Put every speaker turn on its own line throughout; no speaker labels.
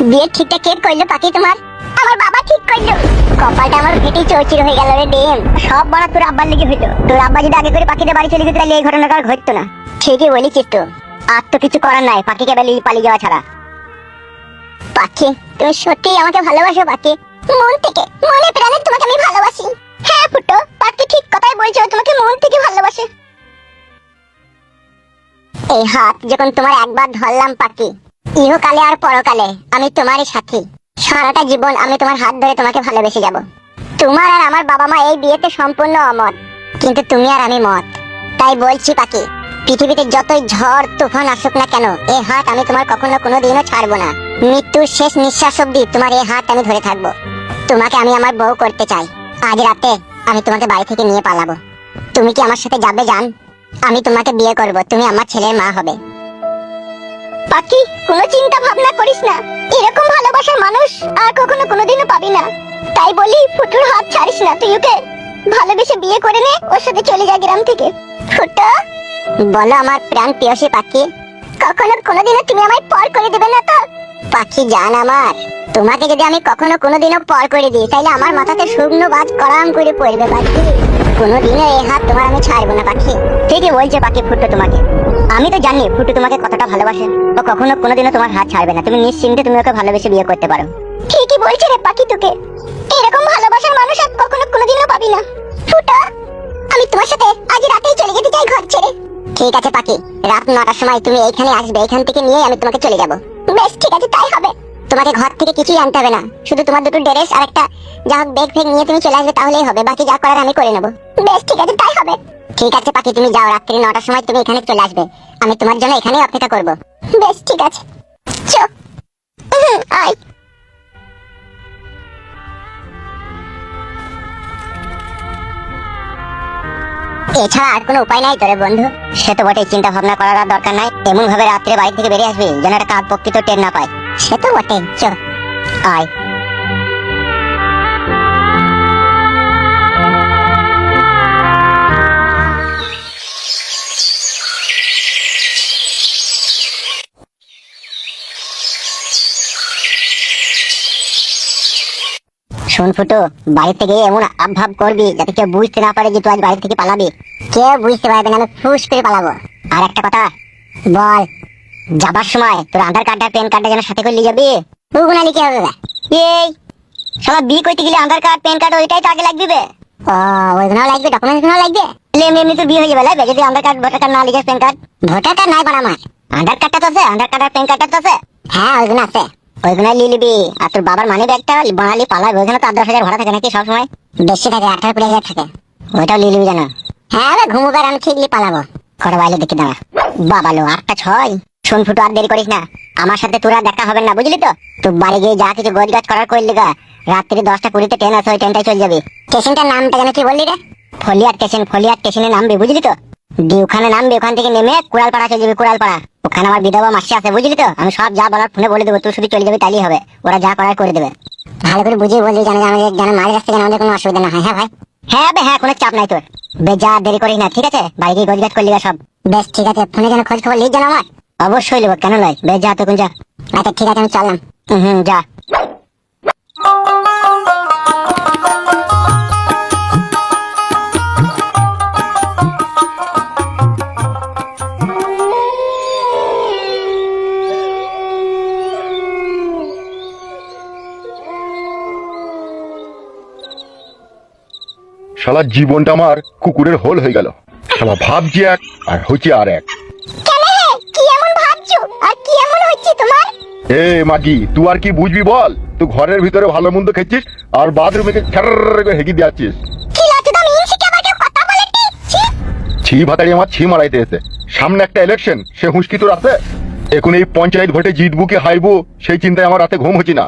বিয়ে ঠিকঠাক কে করলো পাখি তোমার? আমার বাবা ঠিক করলো। কপালটা আমার ফেটে চৌচির হয়ে গেল রে ডিম। সব বাড়া তোর আব্বার লেগে হইলো। তোর আব্বা যদি আগে করে পাখিদের বাড়ি চলে যেত তাহলে এই ঘটনাটা আর ঘটতো না। ঠিকই বলেছিস তো। আর তো কিছু করার নাই, পাখিকে পালিয়ে যাওয়া ছাড়া। পাখি তুমি সত্যি আমাকে ভালোবাসো পাখি? মন থেকে, মনে প্রাণে তোমাকে আমি ভালোবাসি। হ্যাঁ ফুটো, পাখি ঠিক কথাই বলছো, তোমাকে মন থেকে ভালোবাসে। এই হাত যখন তোমার একবার ধরলাম পাখি, ইহকালে আর পরকালে আমি তোমারই সাথী। সারাটা জীবন আমি তোমার হাত ধরে তোমাকে ভালোবেসে যাব। তোমার আর আমার বাবা মা এই বিয়েতে সম্পূর্ণ অমত, কিন্তু তুমি আর আমি মত। তাই বলছি পাখি, পৃথিবীতে যতই ঝড় তুফান আসুক না কেন, এই হাত আমি তোমার কখনো কোনোদিনও ছাড়বো না। মৃত্যুর শেষ নিঃশ্বাস অবধি তোমার এই হাত আমি ধরে থাকবো। তোমাকে আমি আমার বউ করতে চাই। আজ রাতে আমি তোমাকে বাড়ি থেকে নিয়ে পালাবো। তুমি কি আমার সাথে যাবে জান? আমি তোমাকে বিয়ে করব, তুমি আমার ছেলের মা হবে। পাখি কোনো চিন্তা ভাবনা করিস না, এরকম ভালোবাসার মানুষ আর কখনো কোনোদিনও পাবি না। তাই বলি ফুটুর হাত ছাড়িস না, তুই ওকে ভালোবেসে বিয়ে করে নে, ওর সাথে চলে যা গ্রাম থেকে। ফুটো বলো আমার প্রাণ প্রিয়সী পাখি, কখনো কোনোদিনও তুমি আমায় পর করে দেবে না তো? পাখি জান আমার, তোমাকে যদি আমি কখনো কোনোদিনও পর করে দিই তাহলে আমার মাথাতে শুকনো বাজ করাম করে পড়বে পাখি। কোনোদিনও এই হাত তোমার আমি ছাড়বো না পাখি। ঠিকই বলছে পাখি ফুটো তোমাকে। আমি তো জানি ফুটো তোমাকে কতটা ভালোবাসে। ও কখনো কোনোদিনও তোমার হাত ছাড়বে না, তুমি নিশ্চিন্তে তুমি ওকে ভালোবেসে বিয়ে করতে পারো। ঠিকই বলছে রে পাখি তোকে, এরকম ভালোবাসার মানুষ আর কখনো কোনোদিনও পাবি না। ফুটো আমি তোমার সাথে আজ রাতেই চলে যেতে চাই ঘর ছেড়ে। ঠিক আছে পাখি, রাত 9টার সময় তুমি এইখানে আসবে, এখান থেকে নিয়ে আমি তোমাকে চলে যাব। বেশ ঠিক আছে, তাই হবে। তোমাকে ঘর থেকে কিছুই আনতে হবে না, শুধু তোমার দুটো ড্রেস আর একটা যা হোক ব্যাগ ফেগ নিয়ে তুমি চলে আসবে, তাহলেই হবে। বাকি যা করার আমি করে নেব। বেশ ঠিক আছে, তাই হবে। ঠিক আছে পাখি, তুমি যাও, রাত্রি 9টার সময় তুমি এখানে চলে আসবে। আমি তোমার জন্য এখানেই অপেক্ষা করব। বেশ ঠিক আছে, চো আয়। এছাড়া আর কোনো উপায় নাই তোরে বন্ধু? সে তো বটে, চিন্তা ভাবনা করার আর দরকার নাই। এমন ভাবে রাত্রে বাড়ি থেকে বেরিয়ে আসবি যেন একটা কাক পক্ষী তো টের না পায়। সে তো বটে, চল আয়। শোন ফুটো, বাড়িতে গিয়ে এমন আবভাব করবি যাতে কেউ বুঝতে না পারে যে তুই আজ বাড়ি থেকে পালাবি। কেউ বুঝতে পারবে না, আমি ফুস করে পালাবো। আর একটা কথা বল, যাবার সময় তোর আধার কার্ডটা প্যান কার্ডটা যেন সাথে করে নিয়ে যাবি। ওগুলো লিখে হবে এই সবাই বিয়ে করতে গেলে আধার কার্ড প্যান কার্ড ওইটাই তো আগে লাগবে। ও ওইগুলো লাগবে, ডকুমেন্টস গুলো লাগবে। এমনি এমনি তো বিয়ে হয়ে যাবে, লাগবে যদি আধার কার্ড ভোটার কার্ড না লিখে প্যান কার্ড। ভোটার কার্ড নাই বানা আমার, আধার কার্ডটা তো আছে, আধার কার্ড আর প্যান কার্ডটা তো আছে। হ্যাঁ ওইগুলো আছে, ওইগুলো নিয়ে নিবি। আর তোর বাবার মানি ব্যাগটা বানালি পালাবে, ওইখানে তো 10,000 ভরা থাকে নাকি সবসময়? বেশি থাকে, 18-20,000 থাকে। ওইটাও নিয়ে নিবি জানো? হ্যাঁ ঘুমোবার আমি ঠিক পালাবো। কটা বাইলে দেখি দাঁড়া। বাবা লো 8টা 6। শোন ফুটো, আর দেরি করিস না, আমার সাথে তোরা দেখা হবে না, বুঝলি তো? তুই বাড়ি গিয়ে যা কিছু গোছ গাছ করার করলি গা, রাত্রি 10টা 20-তে ট্রেন আছে, ওই ট্রেনটাই চলে যাবি। স্টেশনটার নামটা যেন কি বললি রে? Foliar station. ফলিয়ার স্টেশনে নামবি, বুঝলি তো? দিয়ে ওখানে নামবি, ওখান থেকে নেমে কুড়ালপাড়া চলে যাবি। কুড়ালপাড়া ওখানে আমার বিধবা মাসি আছে, বুঝলি তো? আমি সব যা বলার ফোনে বলে দেবো, তুই শুধু চলে যাবি, তাইলেই হবে। ওরা যা করার করে দেবে। ভালো করে বুঝিয়ে বলবি যেন যেন মাঝ রাস্তায় যেন আমাদের কোনো অসুবিধা না হয়। হ্যাঁ ভাই? হ্যাঁ বে হ্যাঁ, কোনো চাপ নাই তোর। বেশ যা, দেরি করিস না, ঠিক আছে? বাড়ি গিয়ে গোছ গাছ করলি সব। বেশ ঠিক আছে, ফোনে যেন খোঁজ খবর লিখ যেন আমার। অবশ্যই নেবো, কেন নয়। বেশ যা, তখন যা। আচ্ছা ঠিক আছে, আমি চললাম। যা।
শালা জীবনটা আমার কুকুরের হোল হয়ে গেল। শালা ভাবছি এক আর হচ্ছে আর এক।
কেন হে, কি এমন ভাবছো আর কি এমন হচ্ছে তোমার?
এ মাগি, তুই আর কি বুঝবি বল? তুই ঘরের ভিতরে ভালো মন্দ খেয়েছিস আর বাথরুমে হেগি দিয়েছিস।
কি লাটু দাম ইনসি কে বাকে কথা বলেছি?
ছি ভাতাড়ি আমার ছি মারাইতে এসে। সামনে একটা ইলেকশন, সে হুঁশকি তোর আছে? এখন এই পঞ্চায়েত ভোটে জিতবো কি হারবো সেই চিন্তায় আমার রাতে ঘুম হচ্ছে না।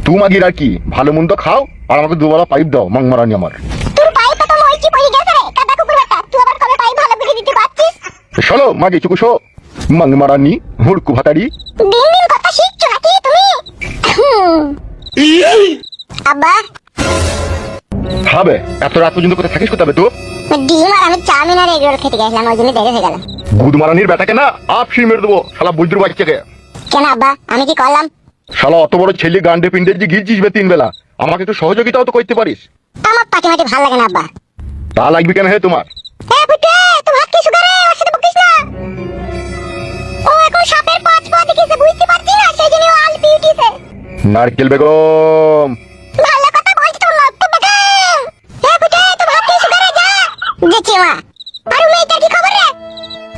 তুই মাগির আর কি, ভালো মন্দ খাও আর আমাকে দুবেলা পাইপ দাও, মাং মারানি আমার।
তোর পাইপ তো মইছি পড়ে গেছে রে, কাদা কুকুর বেটা। তুই আবার কবে পাইপ ভালো করে দিতে পারছিস?
চলো মাগি চুকু শো, মাং মারানি হুড়কু ভাতাড়ি।
দিন দিন কথা শিখছো নাকি তুমি? আব্বা
হবে এত রাত পর্যন্ত কোথায় থাকিস কোথাবে তো?
ডিম আর আমি চাউমিন আর এগ রোল খেতে গেছিলাম, ওই জন্য দেরি হয়ে গেল।
গুদ মারানির বেটাকে না আপসি মেরে দেবো, শালা বুঝতে বাচ্চাকে।
কেন আব্বা, আমি কি করলাম?
শালা অত বড় ছেলে গান্ডে পিন্ডে যে গিলছিস বে 3 বেলা, আমাকে একটু সহযোগিতাও তো করতে পারিস।
আমার পাটি মাটি ভালো লাগে না আব্বা।
তা লাগবে কেন হে তোমার?
এ বুটে, তোমার হাত কি সুগারে? ওর সাথে বকিস না। ও এখন সাপের পাঁচ পা দেখিছে, বুঝতে পারছি না, সেই জন্য ও আল বিউটিছে।
নারকেল বেগম,
ভালো কথা বলছি তো, লক্ষ্য বেগম। এ বুটে, তোমার হাত কি সুগারে? যা দেখি মা। আর মেয়েটার কি খবর রে?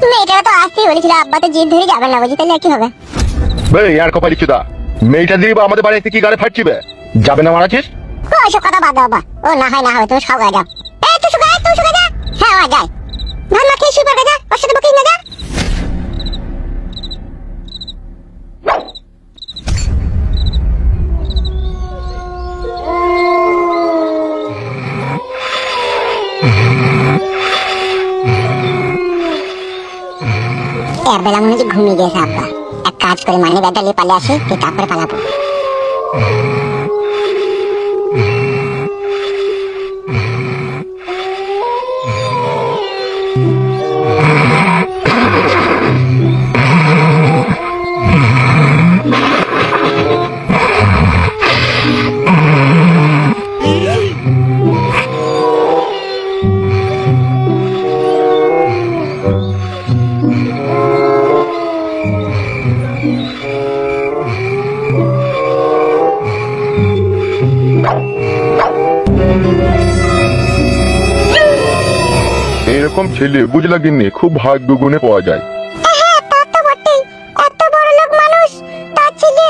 মেয়েটা তো আসতেই বলেছিল, আব্বা তো জিদ ধরে যাবেন না, বুঝি তাহলে কি হবে?
বে আর কপালি চুদা, মেয়েটা দিয়ে বা আমাদের বাড়িতে কি গাড়ি ফাটছিবে? যাবে না মারাছিস?
ওইসব কথা বাদ দাও বাবা, ও না হয় না হবে, তুমি সব গায়ে যাও। এই তুই সুগার, তুই সুগার যা। হ্যাঁ মা যাই। ভাত না খেয়ে শুয়ে পড়বে, যা, ওর সাথে বকিস না, যা। এর বেলা মনে হচ্ছে ঘুমিয়ে গেছে আব্বা। এক কাজ করে মানে ব্যাগটা নিয়ে পালিয়ে আসি, তুই তারপরে পালাবো।
এরকম ছেলে বুঝলা গিন্নি খুব ভাগ্য গুণে পাওয়া যায়।
হ্যাঁ তা তো বটেই, এত বড় লোক মানুষ, তার ছেলে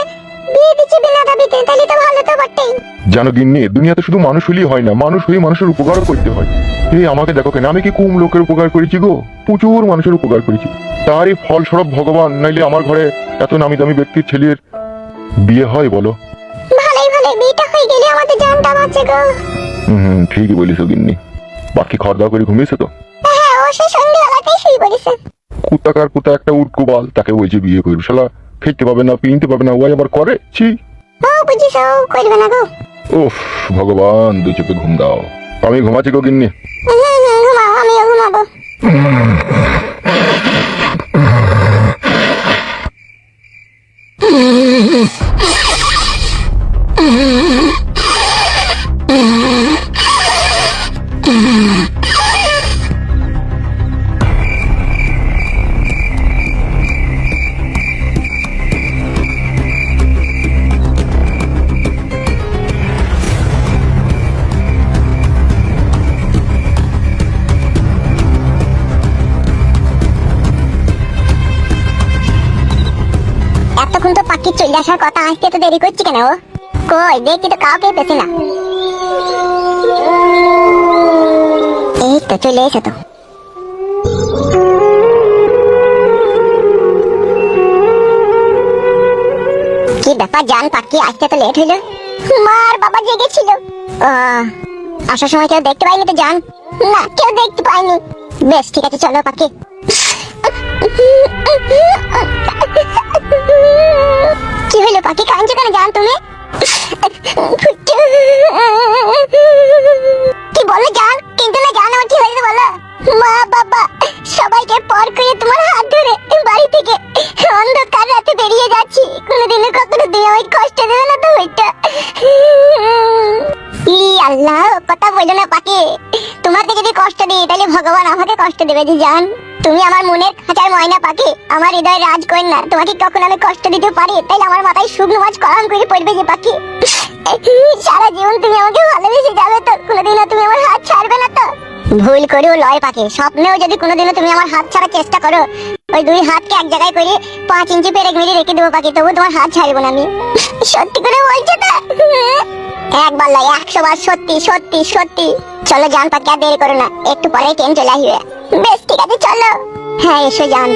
বিয়ে দিচ্ছে বিনা দাবিতে, তাহলে তো ভালো তো বটেই।
জানো গিন্নি, দুনিয়াতে শুধু মানুষ হলেই হয় না, মানুষ হয়ে মানুষের উপকারও করতে হয়। এই আমাকে দেখো কেন, আমি কি কম লোকের উপকার করেছি গো? প্রচুর মানুষের উপকার করেছি, তারই ফলস্বরূপ ভগবান। নাইলে আমার ঘরে এত নামি দামি ব্যক্তির ছেলের বিয়ে হয় বলো?
ভালোই ভালো, বিয়েটা হয়ে গেলে আমাদের জানটা বাঁচে গো।
ঠিকই বলিস গিন্নি। বাকি খাওয়া দাওয়া করে ঘুমিয়েছে তো?
হ্যাঁ, ও সেই সন্ধ্যেবেলাতেই শুয়ে পড়েছে।
কুত্তাকার কুত্তা একটা উটকুবাল, তাকে বলছে বিয়ে করবে, শালা খেতে পাবে না, পিনতে পাবে না, ওই আবার করে ছি।
ও বুঝিস, ও করবে না গো।
ওফ ভগবান, দুই চোখে ঘুম দাও। আমি ঘুমাচ্ছি গো গিন্নি।
ঘুমাও, আমিও ঘুমাবো। এতক্ষণ তো পাখি চলে আসার কথা, আসতে তো দেরি করছি কেন? ও কই দেখি তো, কাউকে পেছি না। এই তো চলে এসে তো। কি ব্যাপার জান, পাখি আসতে তো লেট হইলো? মার বাবা জেগেছিল। আসার সময় কেউ দেখতে পাইনি তো জান? না, কেউ দেখতে পাইনি। বেশ ঠিক আছে, চলো পাখি। কি হইলো পাখি, কাঁদছো কেন জান তুমি? কি বলো জান? কিন্তু না জান, আমার কি হয়েছে বলো? মা বাবা সবাইকে পর করে তোমার হাত ধরে বাড়ি থেকে অন্ধকার রাতে বেরিয়ে যাচ্ছি। কোনোদিনও কখনো দিয়ে আমায় কষ্ট দেবে না তো ওইটা? ই আল্লাহ, কথা বলো না পাখি। তোমাকে যদি কষ্ট দিই তাহলে ভগবান আমাকে কষ্ট দেবে যে জান। তুমি আমার মনের খাঁচার ময়না পাখি, আমার হৃদয়ের রাজকন্যা। তোমাকে কখন আমি কষ্ট দিতে পারি তাইলে আমার মাথায় শুকনো মাছ কলম করে পড়বে যে পাখি। সারা জীবন তুমি আমাকে ভালোবেসে যাবে তো? কোনোদিনও তুমি আমার হাত ছাড়বে না তো? ভুল করেও লয় পাখি, স্বপ্নেও যদি কোনোদিনও তুমি আমার হাত ছাড়ার চেষ্টা করো, ওই দুই হাতকে এক জায়গায় করে 5 ইঞ্চি পেরেক মেরে রেখে দেবো পাখি, তবু তোমার হাত ছাড়বো না আমি। সত্যি করে বলছো তো? একবার লাই 100 বার সত্যি সত্যি সত্যি। চলো জান পাখি, আর দেরি করো না, একটু পরেই ট্রেন চলে আসবে। বেশ ঠিক আছে, চলো। হ্যাঁ এসো জান।